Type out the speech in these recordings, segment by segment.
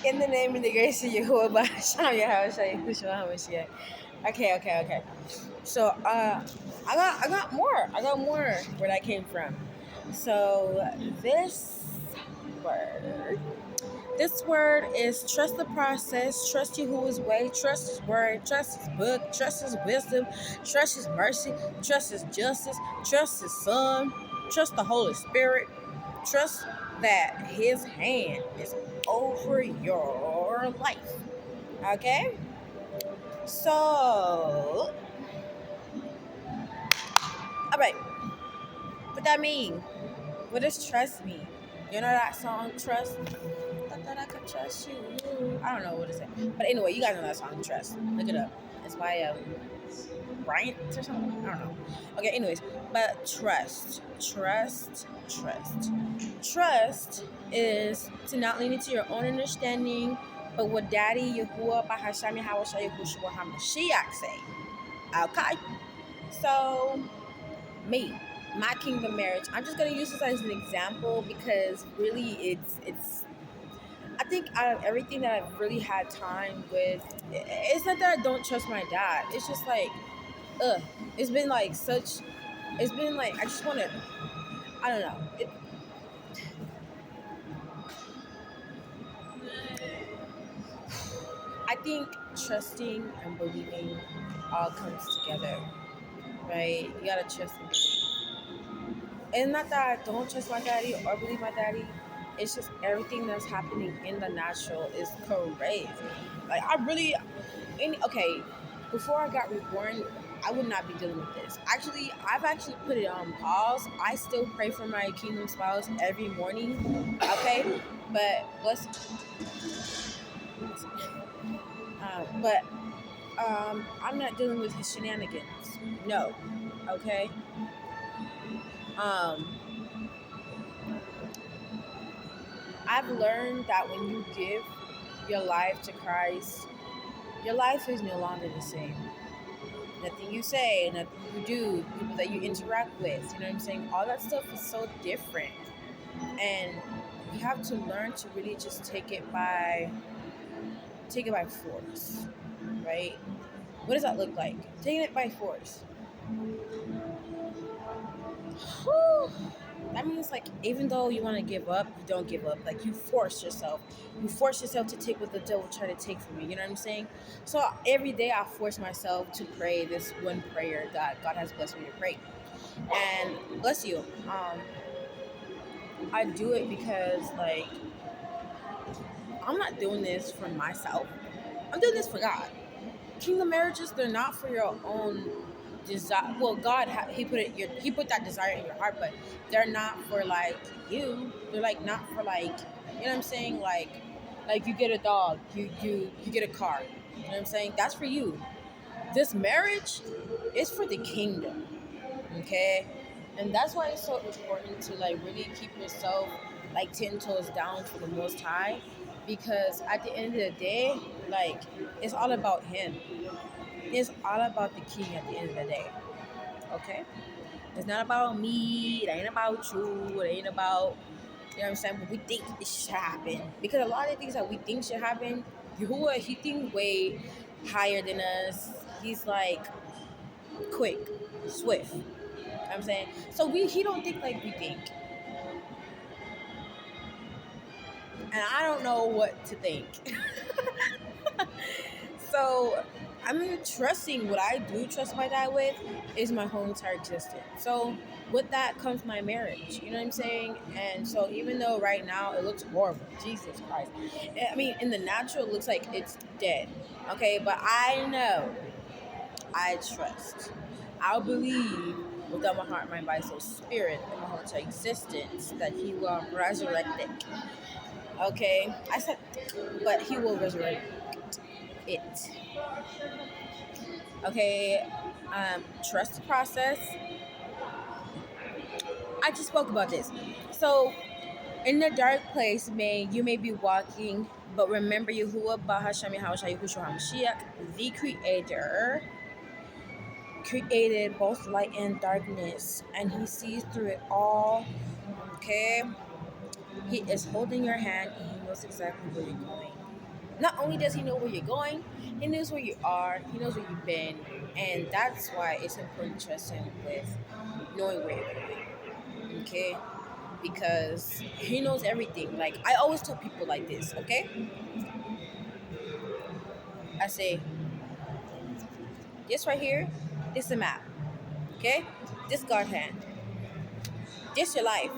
In the name and the grace of Yahuah, Bahasham, Yahajashi, Yahushuah, Hamashiach. Okay. So, I got more where that came from. So, this word, this word is trust the process, trust Yahuwah's way, trust His word, trust His book, trust His wisdom, trust His mercy, trust His justice, trust His Son, trust the Holy Spirit, trust that His hand is over your life. Okay? So, all right, what that mean? What does trust mean? You know that song, Trust? I thought I could trust you. I don't know what it said. But anyway, you guys know that song, Trust. Look it up. It's by Bryant or something. I don't know. Okay, anyways, but trust is to not lean into your own understanding, but what Daddy Yahuah, Bahasham, Yahuah, Yahushuah, Hamashiach say. Okay, so my kingdom marriage. I'm just gonna use this as an example because really, it's. I think out of everything that I've really had time with, it's not that I don't trust my dad. It's just like, ugh. It's been like such. It's been like I just want to. I don't know. I think trusting and believing all comes together, right? You gotta trust and believe. And not that I don't trust my daddy or believe my daddy. It's just everything that's happening in the natural is crazy. Like I really, okay. Before I got reborn, I would not be dealing with this. Actually, I've actually put it on pause. I still pray for my kingdom spouse every morning. Okay, but but I'm not dealing with his shenanigans. No. Okay. Um, I've learned that when you give your life to Christ, your life is no longer the same. Nothing you say, nothing you do, people that you interact with, you know what I'm saying? All that stuff is so different. And you have to learn to really just take it by force, right? What does that look like? Taking it by force. Whew. That means like even though you want to give up, you don't give up. Like you force yourself. You force yourself to take what the devil tried to take from you. You know what I'm saying? So every day I force myself to pray this one prayer that God has blessed me to pray. And bless you. I do it because like I'm not doing this for myself. I'm doing this for God. Kingdom marriages, they're not for your own desire. Well, God, He put that desire in your heart, but they're not for like you. They're like not for like, you know what I'm saying? Like you get a dog, you get a car. You know what I'm saying? That's for you. This marriage is for the kingdom. Okay, and that's why it's so important to like really keep yourself like 10 toes down for the Most High, because at the end of the day, like it's all about Him. It's all about the King at the end of the day. Okay, it's not about me. It ain't about you. It ain't about, you know what I'm saying, what we think it should happen. Because a lot of things that we think should happen, Yahuwah, He thinks way higher than us. He's like quick, swift. You know what I'm saying? So he don't think like we think. And I don't know what to think. So I'm trusting what I do trust my dad with is my whole entire existence. So with that comes my marriage. You know what I'm saying? And so even though right now it looks horrible, Jesus Christ. I mean, in the natural it looks like it's dead. Okay, but I know, I trust, I'll believe with all my heart, mind, body, soul, spirit, and my whole entire existence that He will resurrect it. Okay, I said, but He will resurrect it. Okay, trust the process. I just spoke about this. So, in the dark place, you may be walking, but remember Yahuwah, Bahasham, Yahushua, Yahushuah, Hamashiach, the Creator, created both light and darkness, and He sees through it all. Okay, He is holding your hand, and He knows exactly where you're going. Not only does he know where you're going, he knows where you are, he knows where you've been, and that's why it's important to trust him with knowing where you're going. Okay? Because he knows everything. Like I always tell people like this, okay? I say, this right here, this is a map. Okay? This God hand. This your life.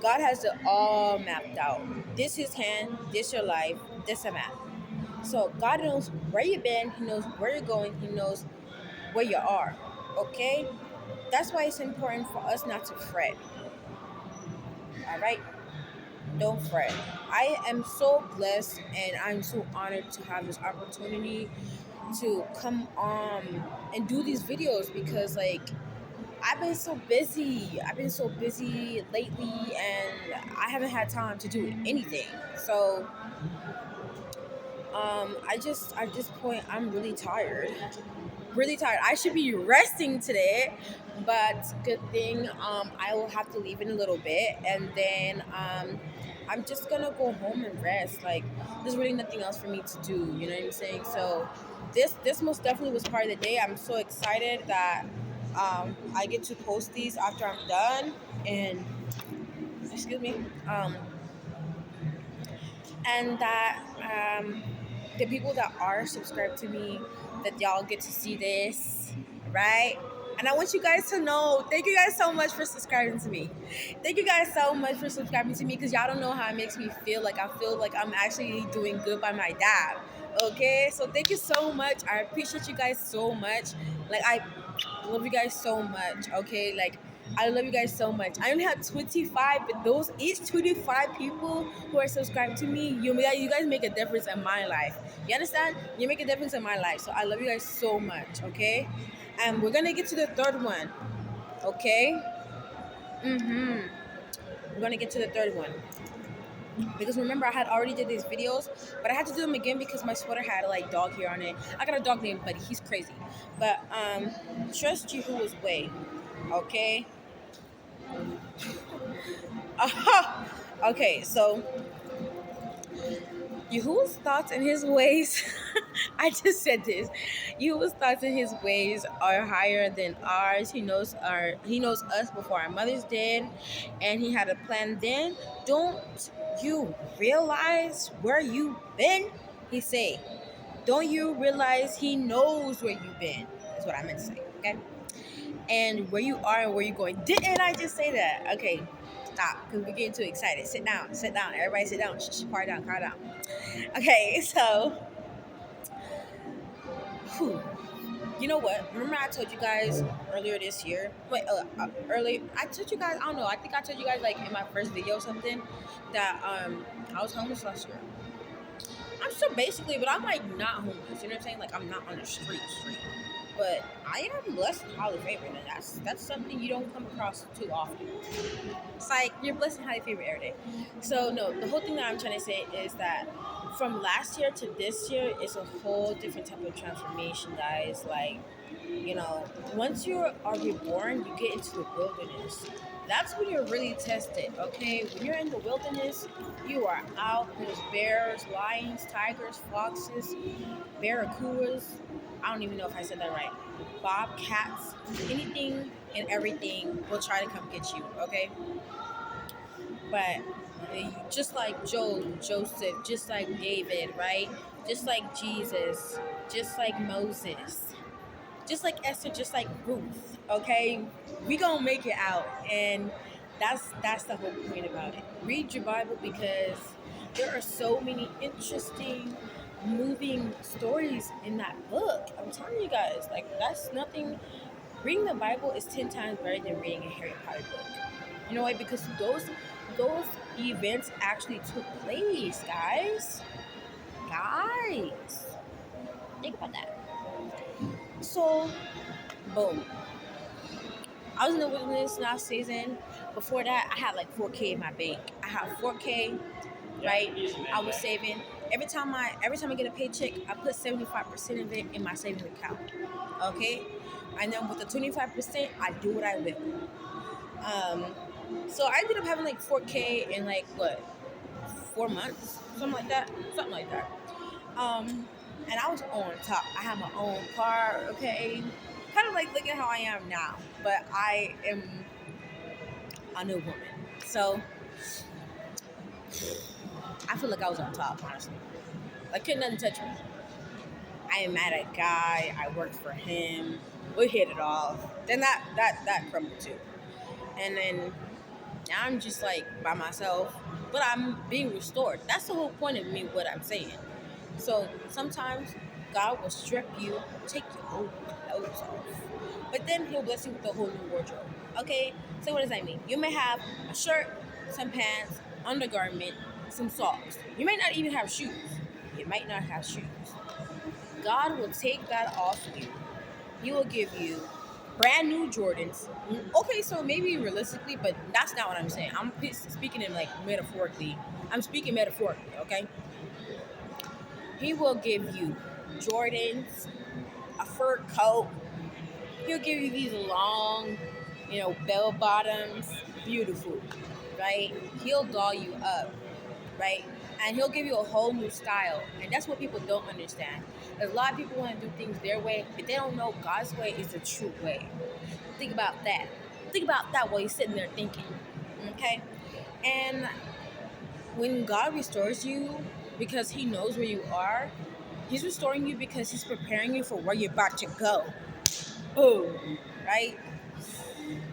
God has it all mapped out. This his hand, this your life, this a map. So God knows where you've been, he knows where you're going, he knows where you are. Okay? That's why it's important for us not to fret. Alright? Don't fret. I am so blessed and I'm so honored to have this opportunity to come on and do these videos because like I've been so busy. I've been so busy lately and I haven't had time to do anything. So at this point I'm really tired. Really tired. I should be resting today, but good thing I will have to leave in a little bit and then I'm just gonna go home and rest. Like there's really nothing else for me to do, you know what I'm saying? So this most definitely was part of the day. I'm so excited that I get to post these after I'm done and excuse me and that the people that are subscribed to me, that y'all get to see this, right? And I want you guys to know, thank you guys so much for subscribing to me. Thank you guys so much for subscribing to me because y'all don't know how it makes me feel. Like I feel like I'm actually doing good by my dad. Okay, so thank you so much. I appreciate you guys so much. Like I love you guys so much. Okay, like I love you guys so much. I only have 25, but those each 25 people who are subscribed to me, you guys make a difference in my life. You understand? You make a difference in my life. So I love you guys so much. Okay, and we're gonna get to the third one. Okay. We're gonna get to the third one because remember I had already did these videos, but I had to do them again because my sweater had like dog hair on it. I got a dog named Buddy. He's crazy. But trust Yahuah's way. Okay. Aha! Okay, so Yahuwah's thoughts and his ways. I just said this. Yahuwah's thoughts and his ways are higher than ours. He knows us before our mothers did, and he had a plan then. Don't you realize where you've been? He say, don't you realize he knows where you've been? That's what I meant to say. Okay? And where you are and where you're going. Didn't I just say that? Okay, stop, because we're getting too excited. Sit down, everybody sit down. Shh, quiet down, quiet down. Okay, so, whew, you know what? Remember I told you guys earlier this year, I told you guys, I don't know, I think I told you guys like in my first video or something, that I was homeless last year. I'm still basically, but I'm like not homeless, you know what I'm saying? Like I'm not on the street. But I am blessed and highly favored, and that's something you don't come across too often. It's like you're blessed and highly favored every day. So no, the whole thing that I'm trying to say is that from last year to this year is a whole different type of transformation, guys. Like, you know, once you are reborn, you get into the wilderness. That's when you're really tested, okay? When you're in the wilderness, you are out. There's bears, lions, tigers, foxes, barracudas. I don't even know if I said that right. Bobcats, anything and everything will try to come get you, okay? But just like Job, Joseph, just like David, right? Just like Jesus, just like Moses, just like Esther, just like Ruth, okay? We gonna make it out, and that's the whole point about it. Read your Bible because there are so many interesting, moving stories in that book. I'm telling you guys, like that's nothing. Reading the Bible is 10 times better than reading a Harry Potter book. You know why? Because those events actually took place, guys. Guys, think about that. So, boom. I was in the wilderness last season. Before that, I had like 4K in my bank. I had 4K, right? I was saving. Every time I get a paycheck, I put 75% of it in my savings account. Okay? And then with the 25%, I do what I will. Um, so I ended up having like 4K in like what? 4 months, something like that. And I was on top. I had my own car, okay, kind of like look at how I am now, but I am a new woman, so I feel like I was on top, honestly. Like couldn't nothing touch me. I am mad at guy. I worked for him. We hit it off. Then that crumbled too. And then now I'm just like by myself, but I'm being restored. That's the whole point of me. What I'm saying. So sometimes God will strip you, take your whole clothes off, but then He'll bless you with a whole new wardrobe. Okay. So what does that mean? You may have a shirt, some pants, undergarment, some socks. You might not even have shoes. You might not have shoes. God will take that off you. He will give you brand new Jordans. Okay, so maybe realistically, but that's not what I'm saying. I'm speaking in like metaphorically. I'm speaking metaphorically, okay? He will give you Jordans, a fur coat. He'll give you these long, bell bottoms. Beautiful, right? He'll doll you up, right? And he'll give you a whole new style. And that's what people don't understand. A lot of people want to do things their way, but they don't know God's way is the true way. Think about that. Think about that while you're sitting there thinking. Okay? And when God restores you because He knows where you are, He's restoring you because He's preparing you for where you're about to go. Oh, right?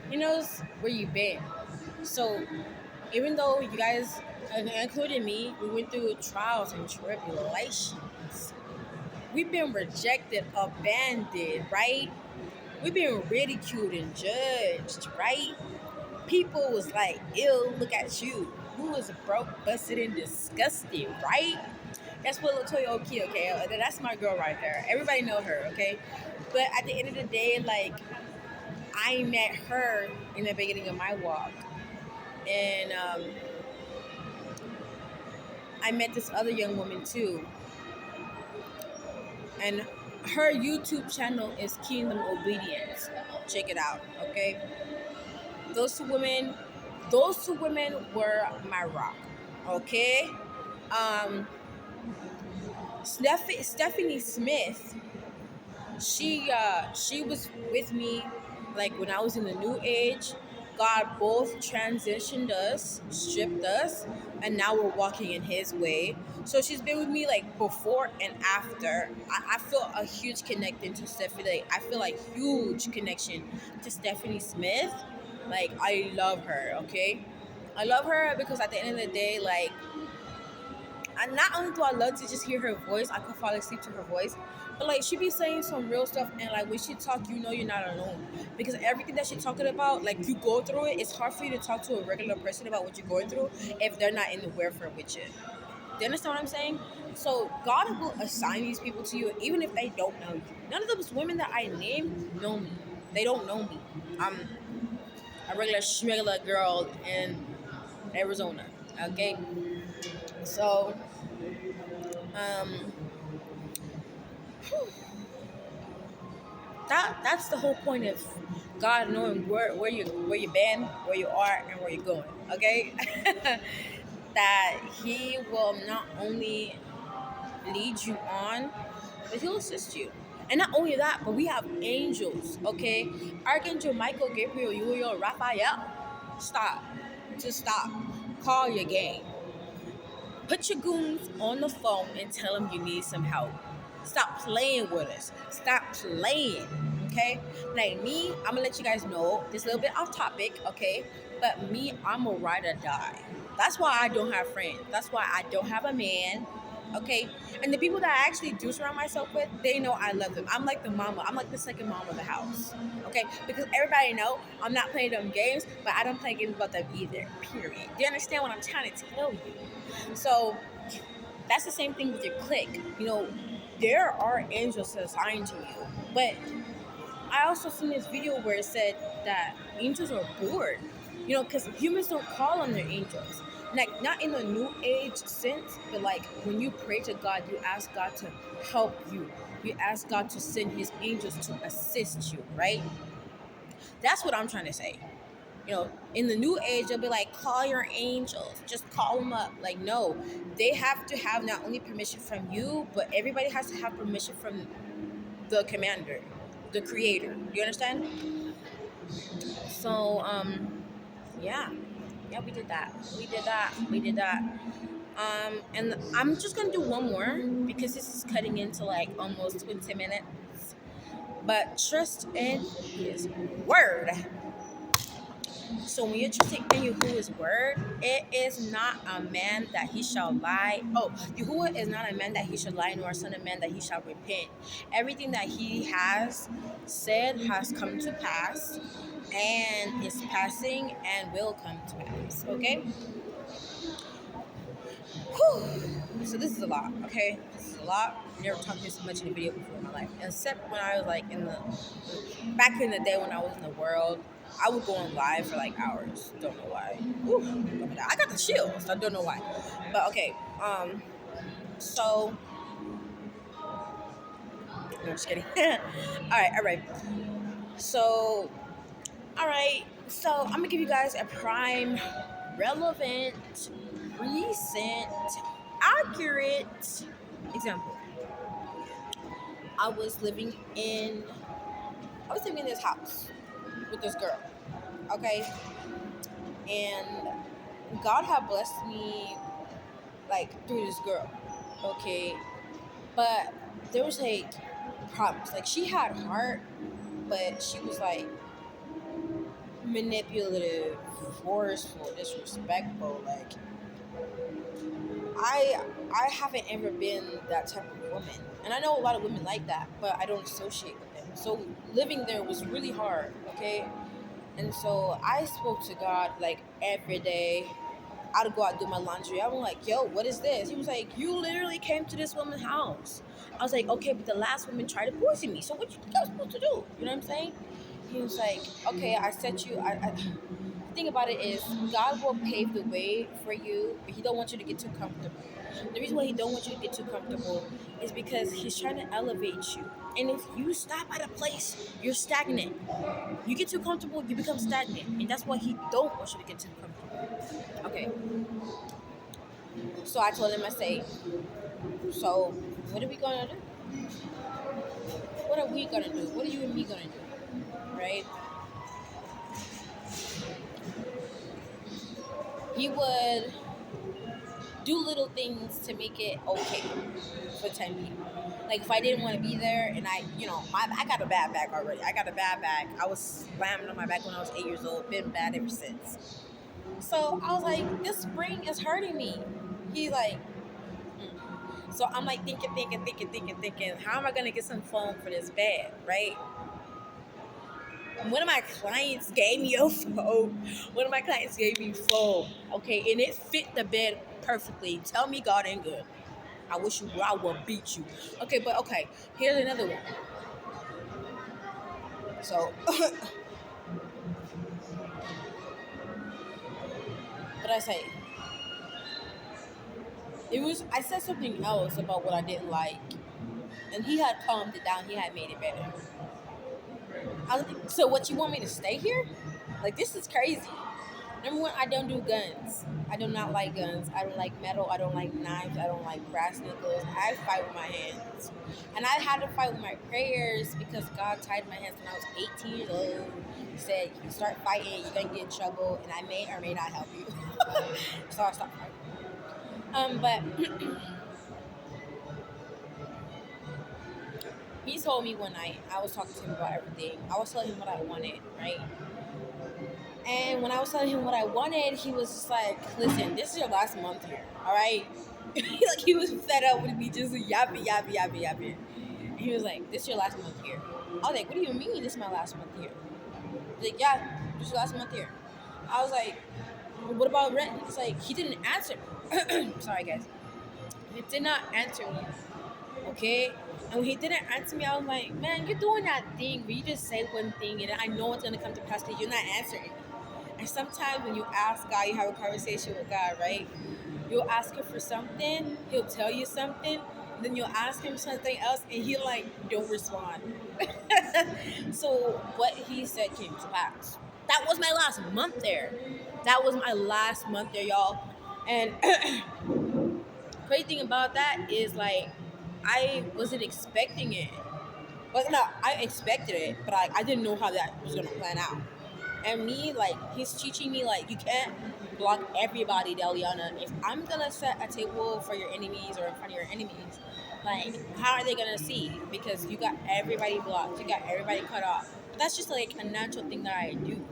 He knows where you've been. So even though you guys, including me, we went through trials and tribulations. We've been rejected, abandoned, right? We've been ridiculed and judged, right? People was like, ew, look at you. Who is broke, busted, and disgusting, right? That's what Latoya Oki, okay? That's my girl right there. Everybody know her, okay? But at the end of the day, like, I met her in the beginning of my walk. And I met this other young woman too. And her YouTube channel is Kingdom Obedience. Check it out, okay? Those two women were my rock, okay? Stephanie Smith, she was with me like when I was in the new age. God both transitioned us, stripped us, and now we're walking in His way. So she's been with me like before and after. I feel a huge connection to Stephanie. I feel like huge connection to Stephanie Smith. Like I love her. Okay, I love her because at the end of the day, like, and not only do I love to just hear her voice, I could fall asleep to her voice, but like she be saying some real stuff, and like when she talk, you're not alone, because everything that she's talking about, like you go through it. It's hard for you to talk to a regular person about what you're going through if they're not in the warfare with you. Do you understand what I'm saying? So God will assign these people to you even if they don't know you. None of those women that I named know me. They don't know me. I'm a regular girl in Arizona. Okay, so um that's the whole point of God knowing where you've been, where you are, and where you're going. Okay, that He will not only lead you on, but He'll assist you. And not only that, but we have angels. Okay, Archangel Michael, Gabriel, Uriel, Raphael. Stop. Just stop. Call your game. Put your goons on the phone and tell them you need some help. Stop playing with us. Stop playing, okay? Like me, I'm gonna let you guys know this a little bit off topic, okay? But me, I'm a ride or die. That's why I don't have friends. That's why I don't have a man, okay? And the people that I actually do surround myself with, they know I love them. I'm like the mama. I'm like the second mom of the house, okay? Because everybody know I'm not playing them games, but I don't play games about them either, period. Do you understand what I'm trying to tell you? So that's the same thing with your clique. There are angels assigned to you. But I also seen this video where it said that angels are bored. Because humans don't call on their angels. Like, not in the new age sense, but like when you pray to God, you ask God to help you. You ask God to send His angels to assist you, right? That's what I'm trying to say. in the new age, they'll be like, call your angels, just call them up. Like, no, they have to have not only permission from you, but everybody has to have permission from the commander, the creator. You understand? So, yeah, we did that. And I'm just gonna do one more because this is cutting into like almost 20 minutes. But trust in His word. So when you're trusting in Yahuwah's word, it is not a man that he shall lie. Oh, Yahuwah is not a man that he shall lie, nor a son of man that he shall repent. Everything that he has said has come to pass, and is passing and will come to pass. Okay? Whew. So this is a lot, okay? This is a lot. Never talked this much in a video before in my life. Except when I was like back in the day when I was in the world, I would go on live for like hours. Don't know why. Whew. I got the chills. I don't know why. But okay. So no, just kidding. Alright. So alright. So I'm gonna give you guys a prime, relevant, recent, accurate example. I was living in this house with this girl, okay? And God had blessed me like through this girl, okay? But there was like problems. Like she had heart, but she was like manipulative, forceful, disrespectful. Like I haven't ever been that type of woman. And I know a lot of women like that, but I don't associate with them. So living there was really hard, okay? And so I spoke to God like every day. I'd go out and do my laundry. I'm like, yo, what is this? He was like, you literally came to this woman's house. I was like, okay, but the last woman tried to poison me. So what you think I was supposed to do? You know what I'm saying? He was like, okay, I set you. The thing about it is, God will pave the way for you, but He don't want you to get too comfortable. The reason why He don't want you to get too comfortable is because He's trying to elevate you. And if you stop at a place, you're stagnant. You get too comfortable, you become stagnant, and that's why He don't want you to get too comfortable. Okay. So I told him, I say, so what are we gonna do? What are we gonna do? What are you and me gonna do? Right? He would do little things to make it okay for 10 people. Like if I didn't want to be there and I got a bad back already. I got a bad back. I was slammed on my back when I was 8 years old. Been bad ever since. So I was like, this spring is hurting me. He's like, So I'm like thinking, how am I gonna get some foam for this bed, right? One of my clients gave me a foam. Okay, and it fit the bed perfectly. Tell me God ain't good. I wish you I will beat you. Okay, but okay, here's another one. So what I say? I said something else about what I didn't like. And he had calmed it down, he had made it better. I was like, so what, you want me to stay here? Like, this is crazy. Number one, I don't do guns. I do not like guns. I don't like metal. I don't like knives. I don't like brass knuckles. I fight with my hands. And I had to fight with my prayers because God tied my hands when I was 18 years old. He said, you start fighting, you're going to get in trouble, and I may or may not help you. So I stopped fighting. But he told me one night, I was talking to him about everything. I was telling him what I wanted, right? And when I was telling him what I wanted, he was just like, listen, this is your last month here, all right? Like, he was fed up with me just yapping. And he was like, this is your last month here. I was like, what do you mean this is my last month here? He's like, yeah, this is your last month here. I was like, what about rent? It's like, he didn't answer me. Sorry, guys. He did not answer me, okay? And when he didn't answer me, I was like, man, you're doing that thing where you just say one thing and I know it's going to come to pass, but you're not answering me. And sometimes when you ask God, you have a conversation with God, right? You'll ask him for something, he'll tell you something, then you'll ask him something else, and he don't respond. So what he said came to pass. That was my last month there. That was my last month there, y'all. And crazy thing about that is like I wasn't expecting it. But no, I expected it, but I didn't know how that was gonna plan out. And me, like, he's teaching me like you can't block everybody, Deliana. If I'm gonna set a table for your enemies or in front of your enemies, like how are they gonna see? Because you got everybody blocked, you got everybody cut off. That's just like a natural thing that I do.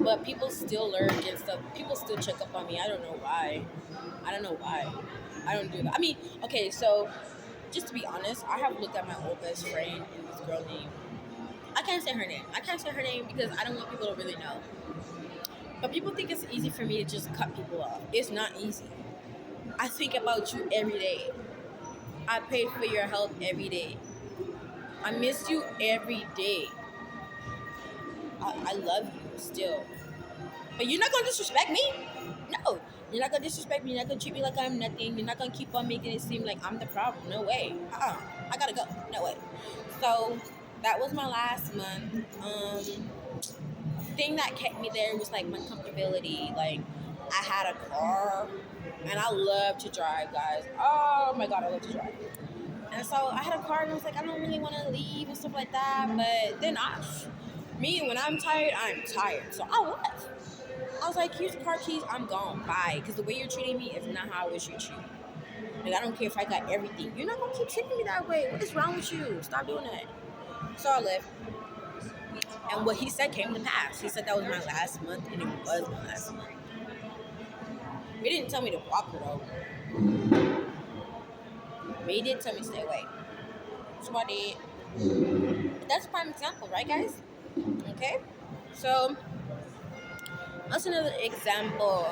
But people still lurk and stuff. People still check up on me. I don't know why. I don't know why. I don't do that. I mean, okay, so just to be honest, I have looked at my old best friend and this girl named. I can't say her name. I can't say her name because I don't want people to really know. But people think it's easy for me to just cut people off. It's not easy. I think about you every day. I pray for your help every day. I miss you every day. I love you still. But you're not gonna disrespect me. No, you're not gonna disrespect me. You're not gonna treat me like I'm nothing. You're not gonna keep on making it seem like I'm the problem. No way. I gotta go. No way. So that was my last month. Thing that kept me there was like my comfortability. Like I had a car, and I love to drive, guys. Oh my god, I love to drive. And so I had a car, and I was like, I don't really want to leave and stuff like that. But then when I'm tired, I'm tired. So I left. I was like, here's the car keys, I'm gone. Bye. Because the way you're treating me is not how I would treat you. Like, I don't care if I got everything. You're not going to keep treating me that way. What is wrong with you? Stop doing that. So I left. And what he said came to pass. He said that was my last month, and it was my last month. He didn't tell me to block her, though. But he did tell me to stay away. So I did. But that's a prime example, right, guys? Okay? So, that's another example.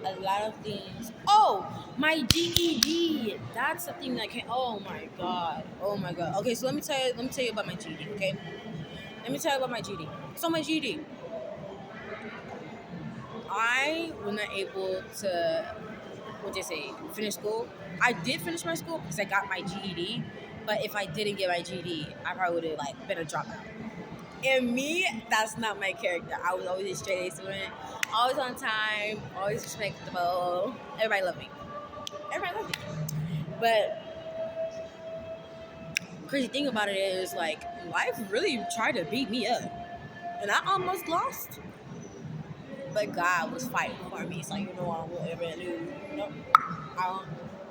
A lot of things. Oh, my GED. That's something that can. Oh my god. Oh my god. Okay, so let me tell you about my GED. Okay, let me tell you about my GED. So my GED, I was not able to. What they say? Finish school. I did finish my school because I got my GED. But if I didn't get my GED, I probably would have like been a dropout. And me, that's not my character. I was always a straight A student, always on time, always respectable. Everybody loved me. Everybody loved me. But crazy thing about it is like life really tried to beat me up. And I almost lost. But God was fighting for me. So you know I won't ever lose. Nope. I won't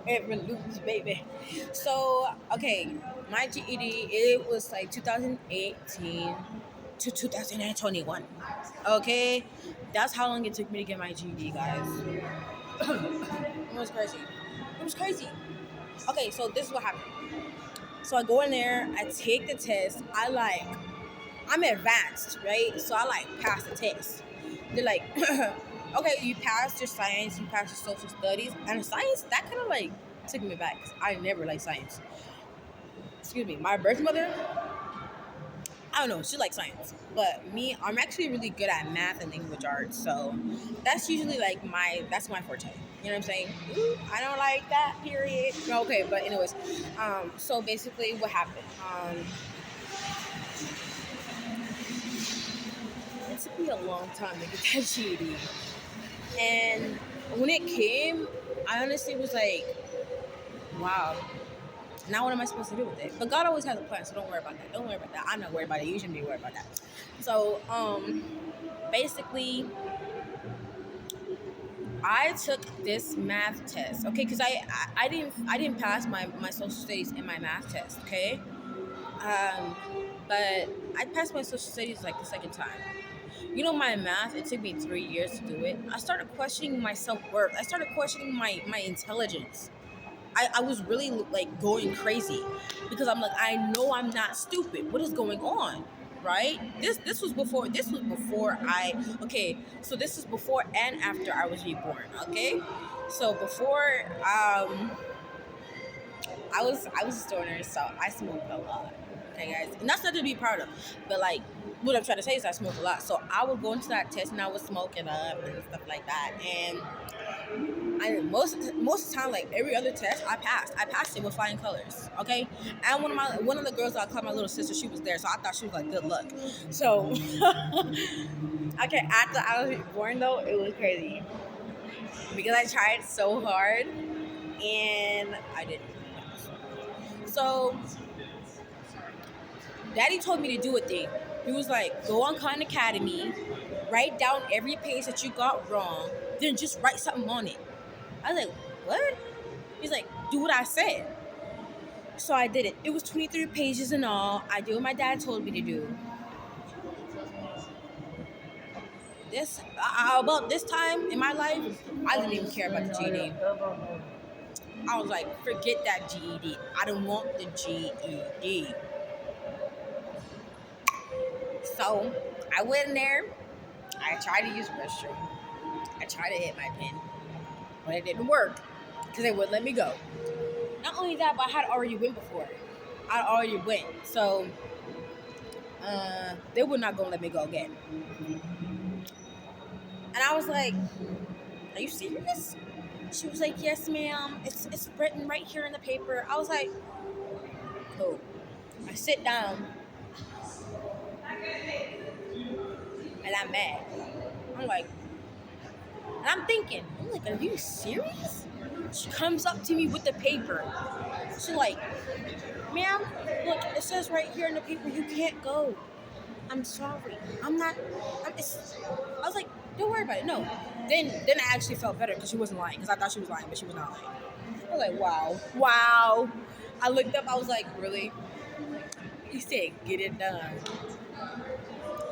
ever lose, baby. So, okay, my GED, it was like 2018 to 2021. Okay? That's how long it took me to get my GED, guys. It was crazy. It was crazy. Okay, so this is what happened. So I go in there, I take the test. I'm advanced, right? So I like pass the test. They're like, okay, you passed your science, you passed your social studies, and science, that kind of like took me back. I never liked science. Excuse me, my birth mother, I don't know, she likes science. But me, I'm actually really good at math and language arts. So that's usually like that's my forte. You know what I'm saying? Ooh, I don't like that, period. Okay, but anyways, so basically what happened? It took me a long time to get that GED. And when it came, I honestly was like, wow, now what am I supposed to do with it? But God always has a plan, so don't worry about that. Don't worry about that. I'm not worried about it. You shouldn't be worried about that. So, basically, I took this math test, okay? Because I didn't pass my social studies in my math test, okay? But I passed my social studies like the second time. You know, my math, it took me 3 years to do it. I started questioning my self-worth. I started questioning my intelligence. I was really like going crazy because I'm like, I know I'm not stupid. What is going on? Right? This was before so this is before and after I was reborn, okay? So before I was a stoner, so I smoked a lot. Okay, guys, and that's nothing to be proud of. But like, what I'm trying to say is I smoke a lot, so I would go into that test and I would smoke it up and stuff like that. And most of the time, like every other test, I passed. I passed it with flying colors. Okay, and one of the girls that I called my little sister, she was there, so I thought she was like good luck. So, okay, after I was born though, it was crazy because I tried so hard and I didn't. So, Daddy told me to do a thing. He was like, go on Khan Academy, write down every page that you got wrong, then just write something on it. I was like, what? He's like, do what I said. So I did it. It was 23 pages in all. I did what my dad told me to do. About this time in my life, I didn't even care about the GED. I was like, forget that GED. I don't want the GED. So I went in there. I tried to use the restroom. I tried to hit my pin, but it didn't work because they wouldn't let me go. Not only that, but I had already went before. I already went, so they were not gonna let me go again. And I was like, "Are you serious?" She was like, "Yes, ma'am. It's written right here in the paper." I was like, "Cool." I sit down, and I'm mad. I'm like, and I'm thinking, "Are you serious?" She comes up to me with the paper. She's like, "Ma'am, look, it says right here in the paper you can't go. I'm sorry. I'm not." I was like, "Don't worry about it." No. Then I actually felt better because she wasn't lying. Because I thought she was lying, but she was not lying. I was like, wow. I looked up. I was like, really? He said, "Get it done.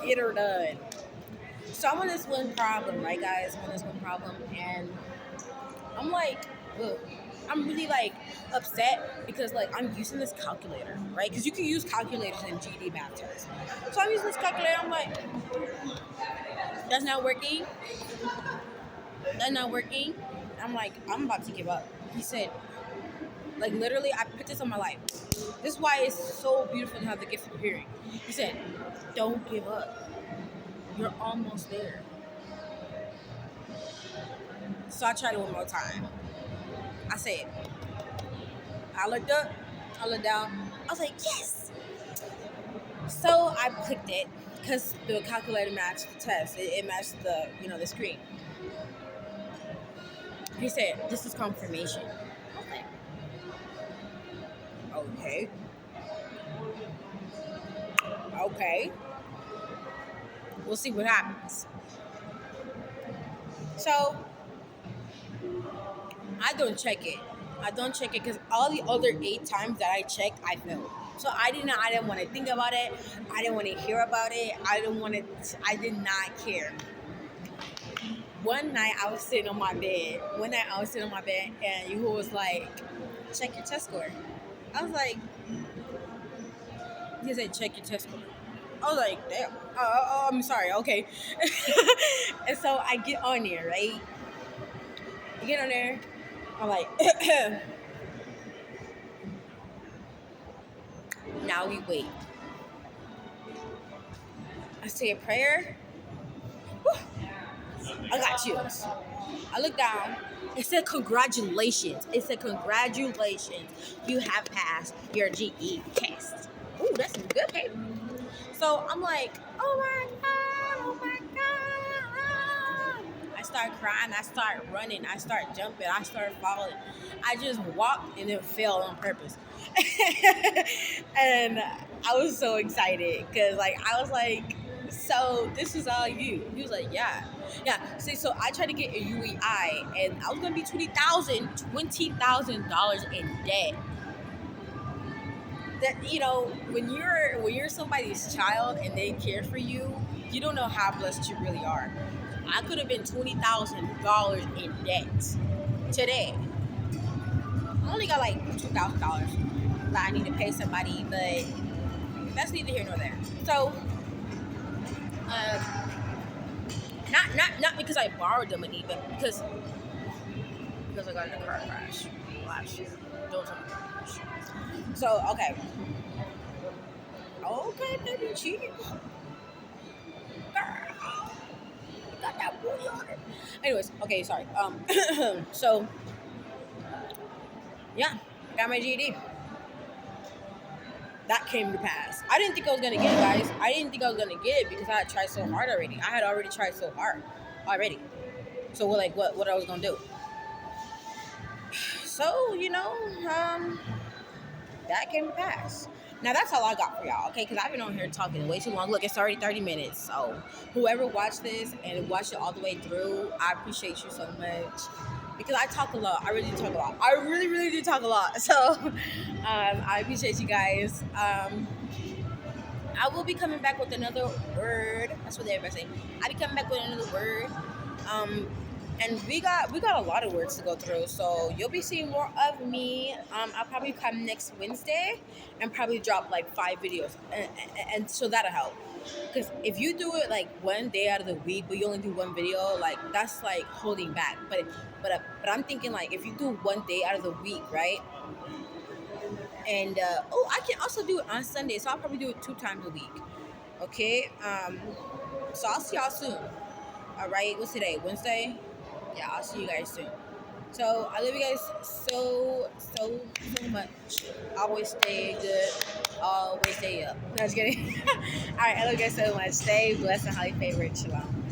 Get her done." So I'm on this one problem, right, guys? I'm on this one problem, and I'm like, ugh. I'm really like upset because like I'm using this calculator, right? Because you can use calculators in GED math tests. So I'm using this calculator. I'm like, that's not working. That's not working. I'm like, I'm about to give up. He said, like literally, I put this on my life. This is why it's so beautiful to have the gift of hearing. He said, don't give up. You're almost there. So I tried it one more time. I said, I looked up, I looked down. I was like, yes. So I clicked it because the calculator matched the test. It matched the the screen. He said, this is confirmation. Okay. Okay. We'll see what happens. So I don't check it. I don't check it because all the other 8 times that I checked, I failed. So I didn't want to think about it. I didn't want to hear about it. I did not care. One night I was sitting on my bed. And Yahuah was like, check your test score. I was like, he said, check your test score. I was like, damn. I'm sorry. Okay. And so I get on there, right? I get on there. I'm like, now we wait. I say a prayer. Whew. I got chills. I look down. It said congratulations. You have passed your GE test. Ooh, that's some good paper. So I'm like, oh my God. I start crying. I start running. I start jumping. I start falling. I just walked and then fell on purpose. And I was so excited because I was like, so this is all you. He was like, yeah. See, so I tried to get a UEI and I was gonna be $20,000 in debt. That when you're somebody's child and they care for you, you don't know how blessed you really are. I could have been $20,000 in debt today. I only got like $2,000 that I need to pay somebody, but that's neither here nor there. So, not because I borrowed the money, but because I got in a car crash last year. So okay. Okay, baby, cheating. Girl, you got that booty on it. Anyways, okay, sorry. So yeah, I got my GED. That came to pass. I didn't think I was gonna get it, guys. I didn't think I was gonna get it because I had tried so hard already. I had already tried so hard already. So we're like, what I was gonna do? So that came to pass. Now that's all I got for y'all, okay? Because I've been on here talking way too long. Look, it's already 30 minutes. So whoever watched this and watched it all the way through, I appreciate you so much. Because I talk a lot. I really do talk a lot. I really, really do talk a lot. So I appreciate you guys. I will be coming back with another word. That's what everybody's saying. I'll be coming back with another word. And we got a lot of words to go through, so you'll be seeing more of me. I'll probably come next Wednesday and probably drop like 5 videos, and so that'll help. Because if you do it like one day out of the week, but you only do one video, like that's like holding back. But I'm thinking like if you do one day out of the week, right? And I can also do it on Sunday, so I'll probably do it 2 times a week. Okay. So I'll see y'all soon. All right. What's today? Wednesday. Yeah, I'll see you guys soon. So I love you guys so much. Always stay good. Always stay up. No, just kidding. All right, I love you guys so much. Stay blessed and highly favored. Shalom.